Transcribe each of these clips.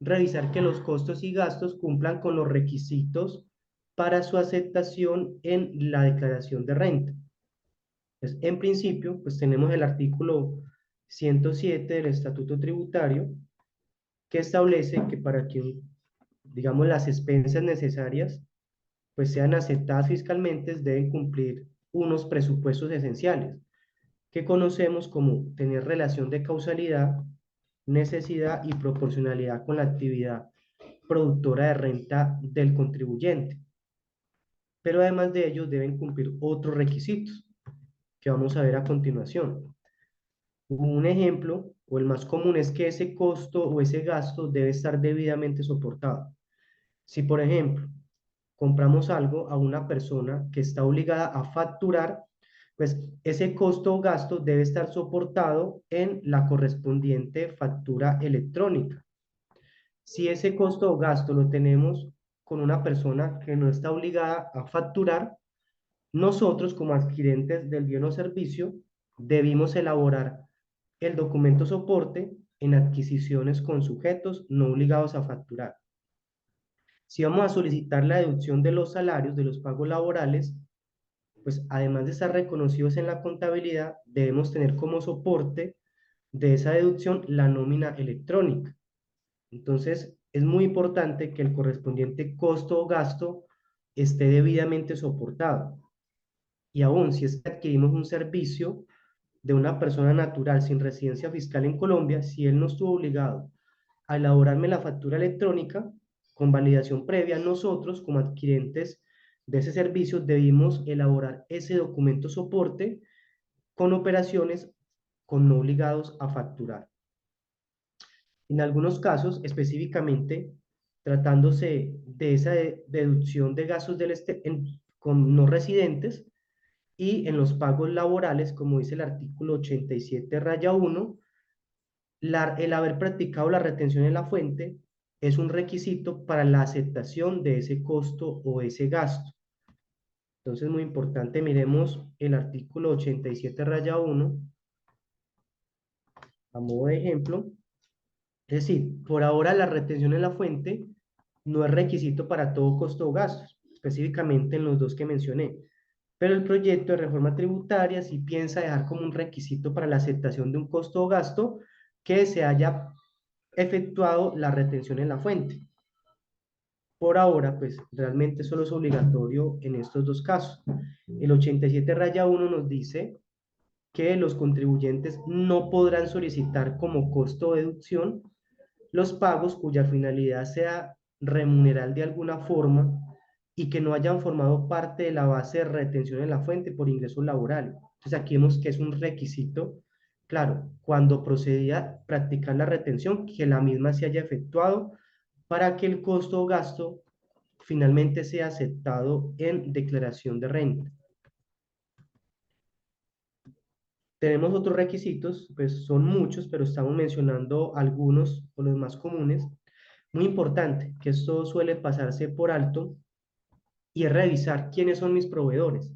revisar que los costos y gastos cumplan con los requisitos para su aceptación en la declaración de renta. Entonces, en principio, pues tenemos el artículo 107 del Estatuto Tributario, que establece que para que, digamos, las expensas necesarias pues sean aceptadas fiscalmente, deben cumplir unos presupuestos esenciales, que conocemos como tener relación de causalidad, necesidad y proporcionalidad con la actividad productora de renta del contribuyente. Pero además de ellos deben cumplir otros requisitos que vamos a ver a continuación. Un ejemplo, o el más común, es que ese costo o ese gasto debe estar debidamente soportado. Si, por ejemplo, compramos algo a una persona que está obligada a facturar, pues ese costo o gasto debe estar soportado en la correspondiente factura electrónica. Si ese costo o gasto lo tenemos con una persona que no está obligada a facturar, nosotros como adquirentes del bien o servicio debimos elaborar el documento soporte en adquisiciones con sujetos no obligados a facturar. Si vamos a solicitar la deducción de los salarios de los pagos laborales, pues además de estar reconocidos en la contabilidad, debemos tener como soporte de esa deducción la nómina electrónica. Entonces, es muy importante que el correspondiente costo o gasto esté debidamente soportado. Y aún si es que adquirimos un servicio de una persona natural sin residencia fiscal en Colombia, si él no estuvo obligado a elaborarme la factura electrónica con validación previa, nosotros como adquirentes de ese servicio debimos elaborar ese documento soporte con operaciones con no obligados a facturar. En algunos casos, específicamente, tratándose de esa deducción de gastos con no residentes y en los pagos laborales, como dice el artículo 87 raya 1, el haber practicado la retención en la fuente es un requisito para la aceptación de ese costo o ese gasto. Entonces, muy importante, miremos el artículo 87 raya 1 a modo de ejemplo. Es decir, por ahora la retención en la fuente no es requisito para todo costo o gasto, específicamente en los dos que mencioné. Pero el proyecto de reforma tributaria sí piensa dejar como un requisito para la aceptación de un costo o gasto que se haya efectuado la retención en la fuente. Por ahora, pues realmente solo es obligatorio en estos dos casos. El 87 raya 1 nos dice que los contribuyentes no podrán solicitar como costo o deducción los pagos cuya finalidad sea remunerar de alguna forma y que no hayan formado parte de la base de retención en la fuente por ingresos laborales. Entonces aquí vemos que es un requisito, claro, cuando procedía a practicar la retención, que la misma se haya efectuado para que el costo o gasto finalmente sea aceptado en declaración de renta. Tenemos otros requisitos, pues son muchos, pero estamos mencionando algunos o los más comunes. Muy importante, que esto suele pasarse por alto, y es revisar quiénes son mis proveedores,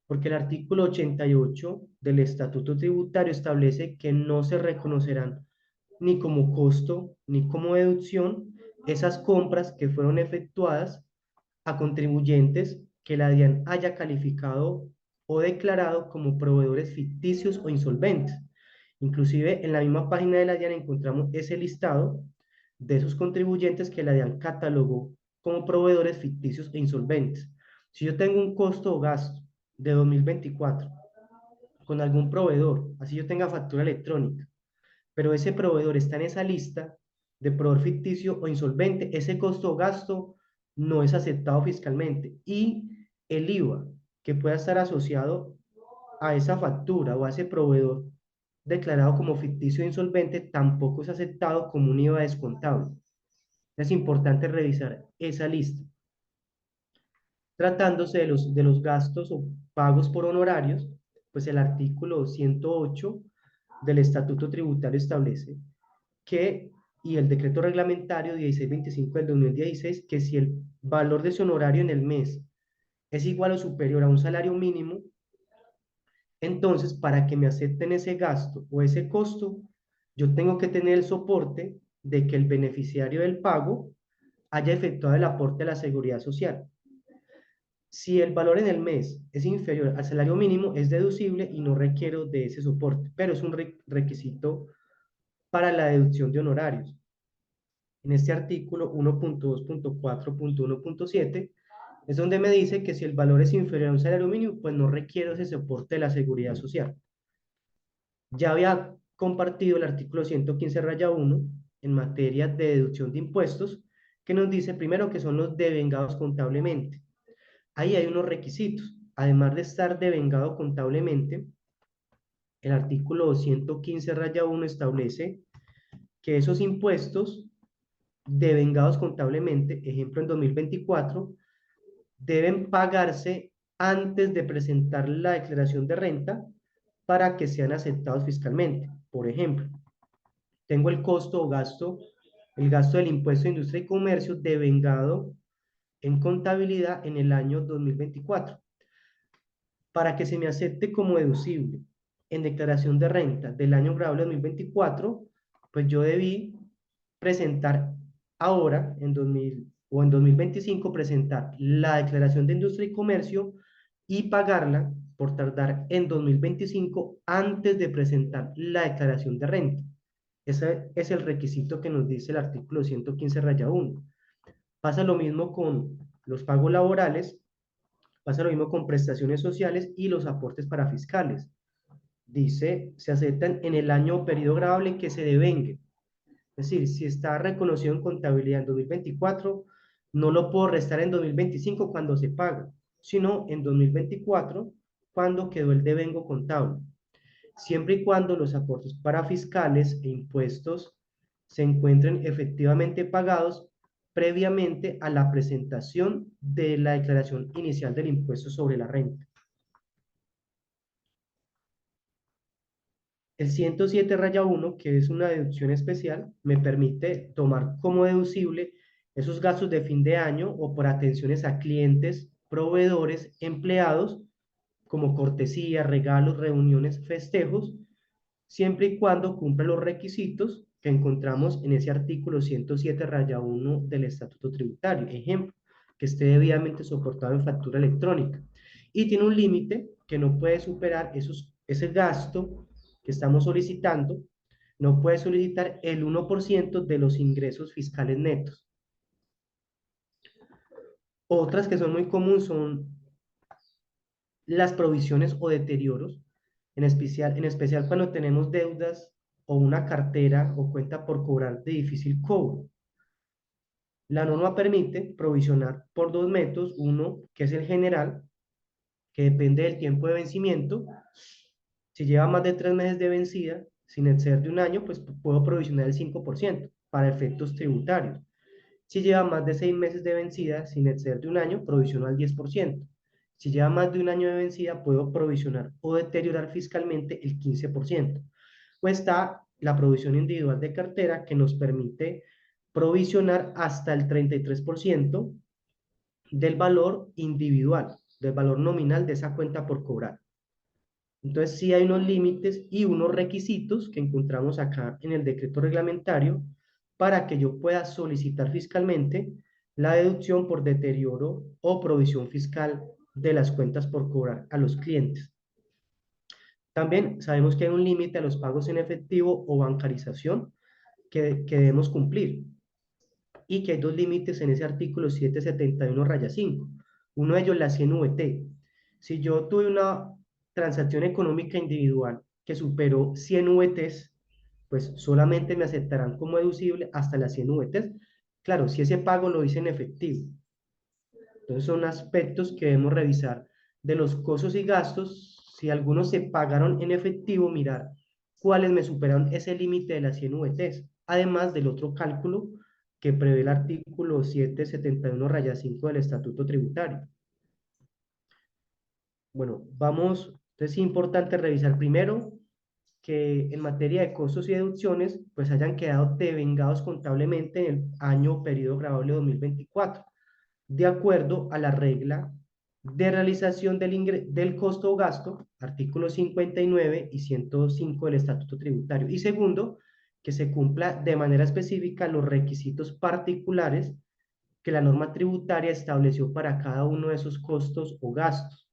porque el artículo 88 del Estatuto Tributario establece que no se reconocerán ni como costo ni como deducción esas compras que fueron efectuadas a contribuyentes que la DIAN haya calificado o declarado como proveedores ficticios o insolventes. Inclusive en la misma página de la DIAN encontramos ese listado de esos contribuyentes que la DIAN catalogó como proveedores ficticios e insolventes. Si yo tengo un costo o gasto de 2024 con algún proveedor, así yo tenga factura electrónica, pero ese proveedor está en esa lista de proveedor ficticio o insolvente, ese costo o gasto no es aceptado fiscalmente y el IVA que pueda estar asociado a esa factura o a ese proveedor declarado como ficticio e insolvente tampoco es aceptado como un IVA descontable. Es importante revisar esa lista. Tratándose de los gastos o pagos por honorarios, pues el artículo 108 del Estatuto Tributario establece que, y el decreto reglamentario 1625 del 2016, que si el valor de ese honorario en el mes es igual o superior a un salario mínimo, entonces para que me acepten ese gasto o ese costo, yo tengo que tener el soporte de que el beneficiario del pago haya efectuado el aporte a la seguridad social. Si el valor en el mes es inferior al salario mínimo, es deducible y no requiero de ese soporte, pero es un requisito para la deducción de honorarios. En este artículo 1.2.4.1.7 es donde me dice que si el valor es inferior a un salario mínimo, pues no requiero ese soporte de la seguridad social. Ya había compartido el artículo 115 raya 1 en materia de deducción de impuestos, que nos dice primero que son los devengados contablemente. Ahí hay unos requisitos. Además de estar devengado contablemente, el artículo 115 raya 1 establece que esos impuestos devengados contablemente, ejemplo en 2024, deben pagarse antes de presentar la declaración de renta para que sean aceptados fiscalmente. Por ejemplo, tengo el costo o gasto, el gasto del impuesto de industria y comercio devengado en contabilidad en el año 2024. Para que se me acepte como deducible en declaración de renta del año grabable 2024, pues yo debí presentar ahora, en 2000 o en 2025, presentar la declaración de industria y comercio y pagarla por tardar en 2025 antes de presentar la declaración de renta. Ese es el requisito que nos dice el artículo 115 raya 1. Pasa lo mismo con los pagos laborales, pasa lo mismo con prestaciones sociales y los aportes para fiscales. Dice, se aceptan en el año o periodo grabable que se devengue. Es decir, si está reconocido en contabilidad en 2024, no lo puedo restar en 2025 cuando se paga, sino en 2024 cuando quedó el devengo contable, siempre y cuando los aportes para fiscales e impuestos se encuentren efectivamente pagados previamente a la presentación de la declaración inicial del impuesto sobre la renta. El 107 raya 1, que es una deducción especial, me permite tomar como deducible esos gastos de fin de año o por atenciones a clientes, proveedores, empleados, como cortesía, regalos, reuniones, festejos, siempre y cuando cumpla los requisitos que encontramos en ese artículo 107 raya 1 del Estatuto Tributario. Ejemplo, que esté debidamente soportado en factura electrónica. Y tiene un límite que no puede superar ese gasto que estamos solicitando, no puede solicitar el 1% de los ingresos fiscales netos. Otras que son muy comunes son las provisiones o deterioros, en especial cuando tenemos deudas o una cartera o cuenta por cobrar de difícil cobro. La norma permite provisionar por dos métodos, uno que es el general, que depende del tiempo de vencimiento. Si lleva más de 3 meses de vencida, sin exceder de un año, pues puedo provisionar el 5% para efectos tributarios. Si lleva más de 6 meses de vencida, sin exceder de un año, provisiono al 10%. Si lleva más de un año de vencida, puedo provisionar o deteriorar fiscalmente el 15%. O está la provisión individual de cartera, que nos permite provisionar hasta el 33% del valor individual, del valor nominal de esa cuenta por cobrar. Entonces, sí hay unos límites y unos requisitos que encontramos acá en el decreto reglamentario para que yo pueda solicitar fiscalmente la deducción por deterioro o provisión fiscal de las cuentas por cobrar a los clientes. También sabemos que hay un límite a los pagos en efectivo o bancarización que debemos cumplir y que hay dos límites en ese artículo 771 raya 5. Uno de ellos, la 100 VT. Si yo tuve una transacción económica individual que superó 100 VTs, pues solamente me aceptarán como deducible hasta las 100 VTs. Claro, si ese pago lo hice en efectivo. Entonces son aspectos que debemos revisar de los costos y gastos. Si algunos se pagaron en efectivo, mirar cuáles me superaron ese límite de las 100 VTs. Además del otro cálculo que prevé el artículo 771 raya 5 del Estatuto Tributario. Bueno, vamos, entonces es importante revisar primero que en materia de costos y deducciones, pues hayan quedado devengados contablemente en el año o periodo grabable 2024, de acuerdo a la regla de realización del costo o gasto, artículos 59 y 105 del Estatuto Tributario. Y segundo, que se cumpla de manera específica los requisitos particulares que la norma tributaria estableció para cada uno de esos costos o gastos.